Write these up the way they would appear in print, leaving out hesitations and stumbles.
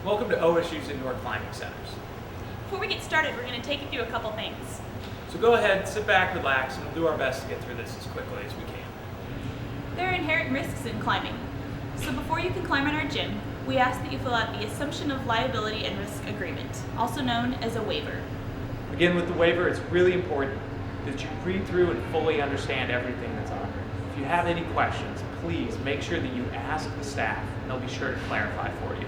Welcome to OSU's Indoor Climbing Centers. Before we get started, we're going to take you through a couple things. So go ahead, sit back, relax, and we'll do our best to get through this as quickly as we can. There are inherent risks in climbing. So before you can climb in our gym, we ask that you fill out the Assumption of Liability and Risk Agreement, also known as a waiver. Again, with the waiver, it's really important that you read through and fully understand everything that's on here. If you have any questions, please make sure that you ask the staff, and they'll be sure to clarify for you.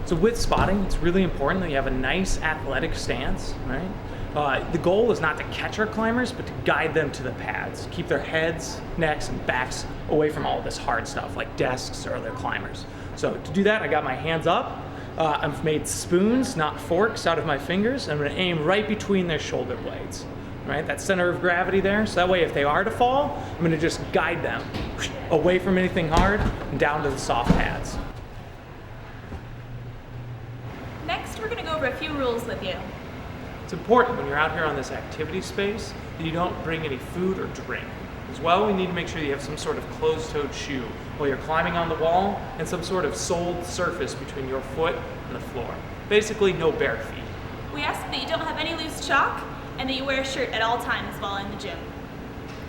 So with spotting, it's really important that you have a nice athletic stance, right? The goal is not to catch our climbers, but to guide them to the pads. Keep their heads, necks, and backs away from all this hard stuff like desks or other climbers. So to do that, I got my hands up. I've made spoons, not forks, out of my fingers. I'm gonna aim right between their shoulder blades, right? That center of gravity there. So that way, if they are to fall, I'm gonna just guide them away from anything hard and down to the soft pads. Next, we're going to go over a few rules with you. It's important when you're out here on this activity space that you don't bring any food or drink. As well, we need to make sure you have some sort of closed-toed shoe while you're climbing on the wall and some sort of soled surface between your foot and the floor. Basically, no bare feet. We ask that you don't have any loose chalk and that you wear a shirt at all times while in the gym.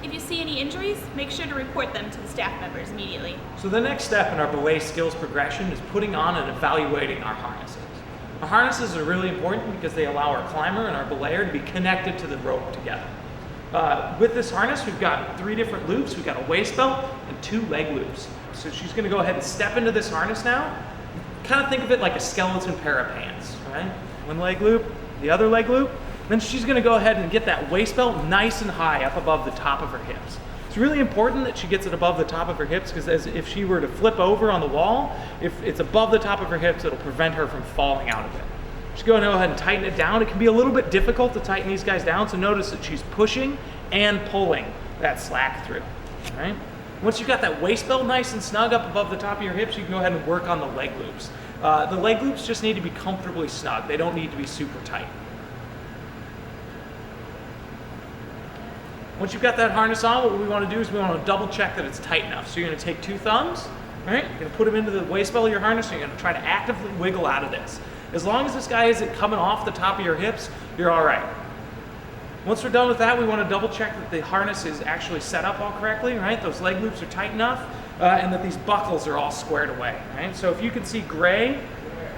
If you see any injuries, make sure to report them to the staff members immediately. So the next step in our belay skills progression is putting on and evaluating our harnesses. Our harnesses are really important because they allow our climber and our belayer to be connected to the rope together. With this harness, we've got 3 different loops. We've got a waist belt and 2 leg loops. So she's going to go ahead and step into this harness now. Kind of think of it like a skeleton pair of pants, right? One leg loop, the other leg loop. Then she's going to go ahead and get that waist belt nice and high up above the top of her hips. It's really important that she gets it above the top of her hips because if she were to flip over on the wall, if it's above the top of her hips, it'll prevent her from falling out of it. She's going to go ahead and tighten it down. It can be a little bit difficult to tighten these guys down, so notice that she's pushing and pulling that slack through. All right? Once you've got that waist belt nice and snug up above the top of your hips, you can go ahead and work on the leg loops. The leg loops just need to be comfortably snug. They don't need to be super tight. Once you've got that harness on, what we want to do is we want to double check that it's tight enough. So you're going to take 2 thumbs, right? You're going to put them into the waist belt of your harness, and you're going to try to actively wiggle out of this. As long as this guy isn't coming off the top of your hips, you're all right. Once we're done with that, we want to double check that the harness is actually set up all correctly, right? Those leg loops are tight enough, and that these buckles are all squared away, right? So if you can see gray,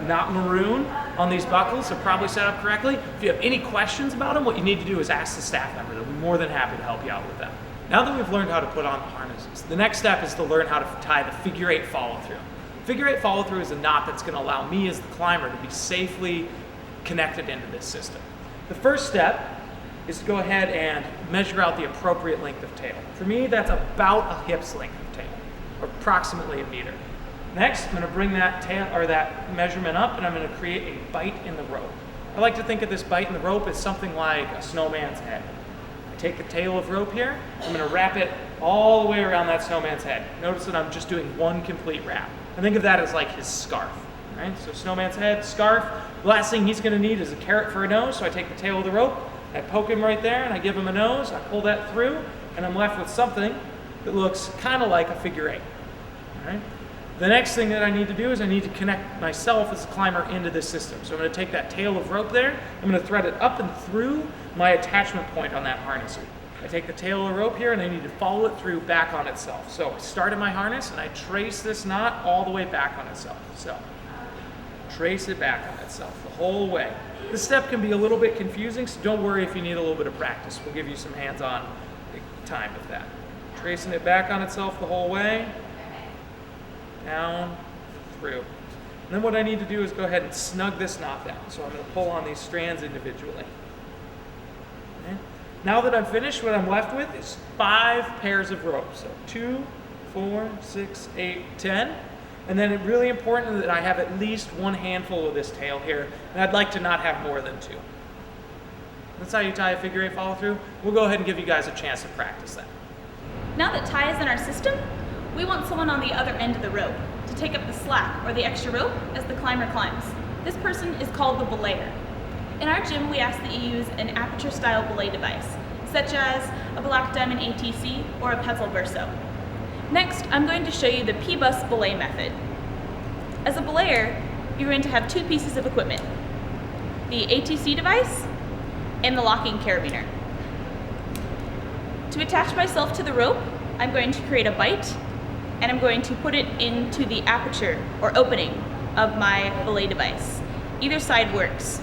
not maroon, on these buckles, they're probably set up correctly. If you have any questions about them, what you need to do is ask the staff member. They'll be more than happy to help you out with them. Now that we've learned how to put on the harnesses, the next step is to learn how to tie the figure 8 follow through. Figure 8 follow through is a knot that's going to allow me as the climber to be safely connected into this system. The first step is to go ahead and measure out the appropriate length of tail. For me, that's about a hip's length of tail, or approximately a meter. Next, I'm going to bring that tail or that measurement up, and I'm going to create a bite in the rope. I like to think of this bite in the rope as something like a snowman's head. I take the tail of rope here, I'm going to wrap it all the way around that snowman's head. Notice that I'm just doing one complete wrap. And think of that as like his scarf, right? So snowman's head, scarf. The last thing he's going to need is a carrot for a nose, so I take the tail of the rope, I poke him right there, and I give him a nose, I pull that through, and I'm left with something that looks kind of like a figure 8, all right? The next thing that I need to do is I need to connect myself as a climber into this system. So I'm going to take that tail of rope there, I'm going to thread it up and through my attachment point on that harness. I take the tail of the rope here and I need to follow it through back on itself. So I start in my harness and I trace this knot all the way back on itself. So trace it back on itself the whole way. This step can be a little bit confusing, so don't worry if you need a little bit of practice. We'll give you some hands-on time with that. Tracing it back on itself the whole way. Down, through. And then what I need to do is go ahead and snug this knot down. So I'm going to pull on these strands individually. Okay. Now that I'm finished, what I'm left with is 5 pairs of rope. So 2, 4, 6, 8, 10. And then it's really important that I have at least 1 handful of this tail here. And I'd like to not have more than 2. That's how you tie a figure 8 follow through. We'll go ahead and give you guys a chance to practice that. Now that tie is in our system, we want someone on the other end of the rope to take up the slack or the extra rope as the climber climbs. This person is called the belayer. In our gym, we ask that you use an aperture-style belay device, such as a Black Diamond ATC or a Petzl Verso. Next, I'm going to show you the P-bus belay method. As a belayer, you're going to have two pieces of equipment, the ATC device and the locking carabiner. To attach myself to the rope, I'm going to create a bite and I'm going to put it into the aperture or opening of my belay device. Either side works.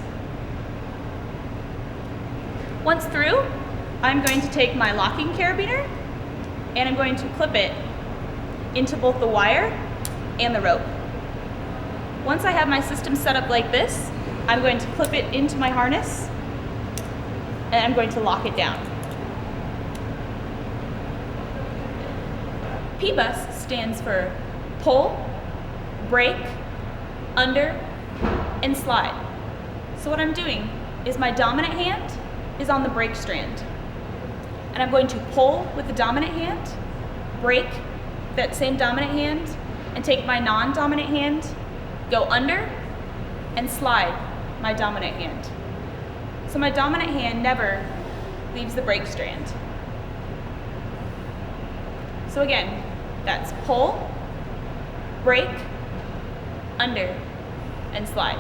Once through, I'm going to take my locking carabiner and I'm going to clip it into both the wire and the rope. Once I have my system set up like this, I'm going to clip it into my harness and I'm going to lock it down. PBUS stands for pull, break, under, and slide. So what I'm doing is my dominant hand is on the brake strand. And I'm going to pull with the dominant hand, break that same dominant hand, and take my non-dominant hand, go under, and slide my dominant hand. So my dominant hand never leaves the brake strand. So again, that's pull, break, under, and slide.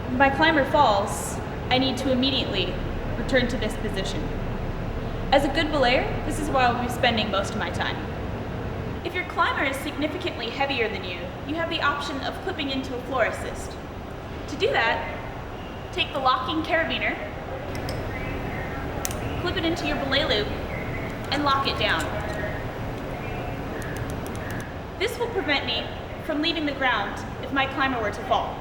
When my climber falls, I need to immediately return to this position. As a good belayer, this is where I'll be spending most of my time. If your climber is significantly heavier than you, you have the option of clipping into a floor assist. To do that, take the locking carabiner, clip it into your belay loop, and lock it down. This will prevent me from leaving the ground if my climber were to fall.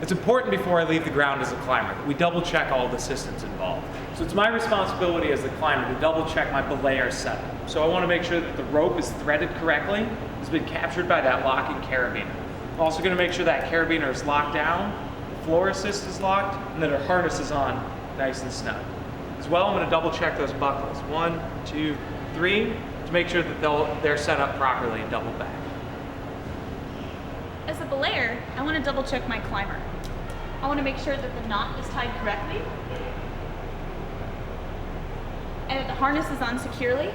It's important before I leave the ground as a climber that we double check all the systems involved. So it's my responsibility as the climber to double check my belayer setup. So I want to make sure that the rope is threaded correctly, has been captured by that locking carabiner. I'm also going to make sure that carabiner is locked down, the floor assist is locked, and that our harness is on nice and snug. As well, I'm going to double check those buckles, 1, 2, 3, to make sure that they're set up properly and double back. As a belayer, I want to double check my climber. I want to make sure that the knot is tied correctly and that the harness is on securely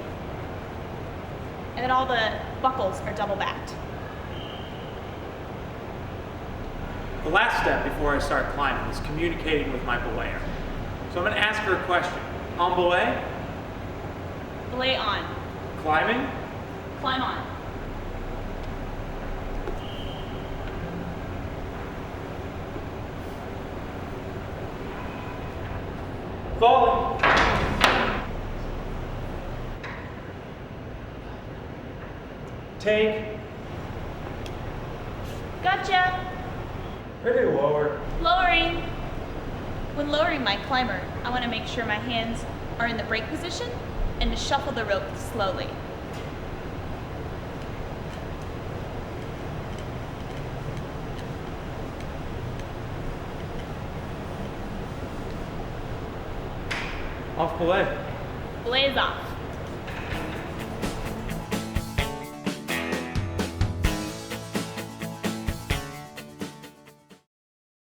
and that all the buckles are double backed. The last step before I start climbing is communicating with my belayer. So I'm going to ask her a question. On belay? Belay on. Climbing? Climb on. Falling. Take. Gotcha. Pretty lower. Lowering. When lowering my climber, I want to make sure my hands are in the brake position and to shuffle the rope slowly. Off belay. Belay is off.